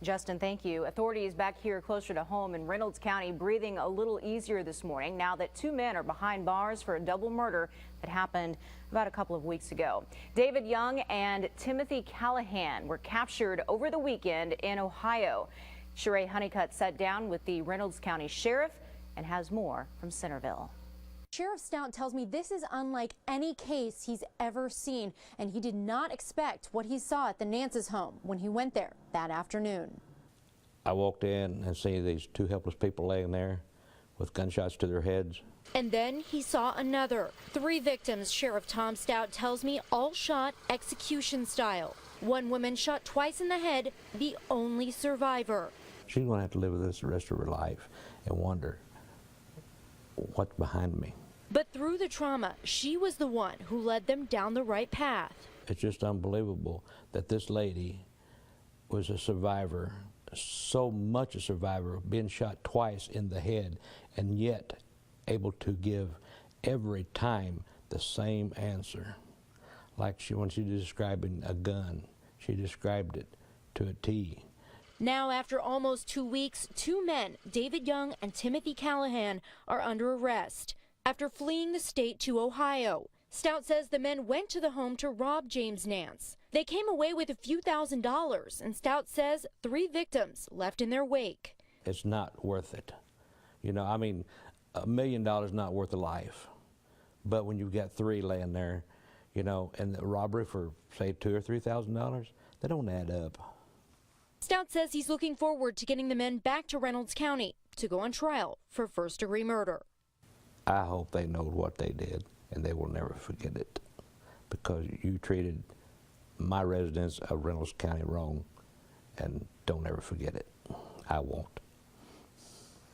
Justin, thank you. Authorities back here closer to home in Reynolds County breathing a little easier this morning now that 2 men are behind bars for a double murder that happened about a couple of weeks ago. David Young and Timothy Callahan were captured over the weekend in Ohio. Sheree Honeycutt sat down with the Reynolds County Sheriff and has more from Centerville. Sheriff Stout tells me this is unlike any case he's ever seen, and he did not expect what he saw at the Nance's home when he went there that afternoon. I walked in and see these 2 helpless people laying there with gunshots to their heads. And then he saw another. 3 victims, Sheriff Tom Stout tells me, all shot execution style. One woman shot twice in the head, the only survivor. She's going to have to live with this the rest of her life and wonder what's behind me. But through the trauma, she was the one who led them down the right path. It's just unbelievable that this lady was a survivor, so much a survivor, being shot twice in the head, and yet able to give every time the same answer. Like when she was describing a gun, she described it to a T. Now, after almost 2 weeks, 2 men, David Young and Timothy Callahan, are under arrest after fleeing the state to Ohio. Stout says the men went to the home to rob James Nance. They came away with a few $1,000s, and Stout says 3 victims left in their wake. It's not worth it. You know, I mean, $1 million is not worth a life. But when you've got 3 laying there, you know, and the robbery for, say, $2,000 or $3,000, they don't add up. Stout says he's looking forward to getting the men back to Reynolds County to go on trial for first-degree murder. I hope they know what they did, and they will never forget it, because you treated my residents of Reynolds County wrong, and don't ever forget it. I won't.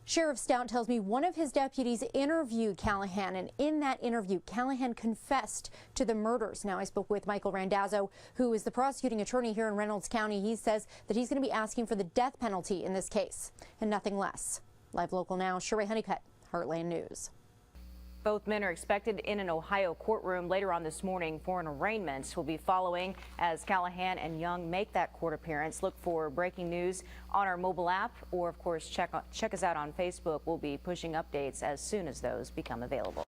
Sheriff Stout tells me one of his deputies interviewed Callahan, and in that interview, Callahan confessed to the murders. Now, I spoke with Michael Randazzo, who is the prosecuting attorney here in Reynolds County. He says that he's going to be asking for the death penalty in this case and nothing less. Live Local Now, Sheree Honeycutt, Heartland News. Both men are expected in an Ohio courtroom later on this morning for an arraignment. We'll be following as Callahan and Young make that court appearance. Look for breaking news on our mobile app, or of course check us out on Facebook. We'll be pushing updates as soon as those become available.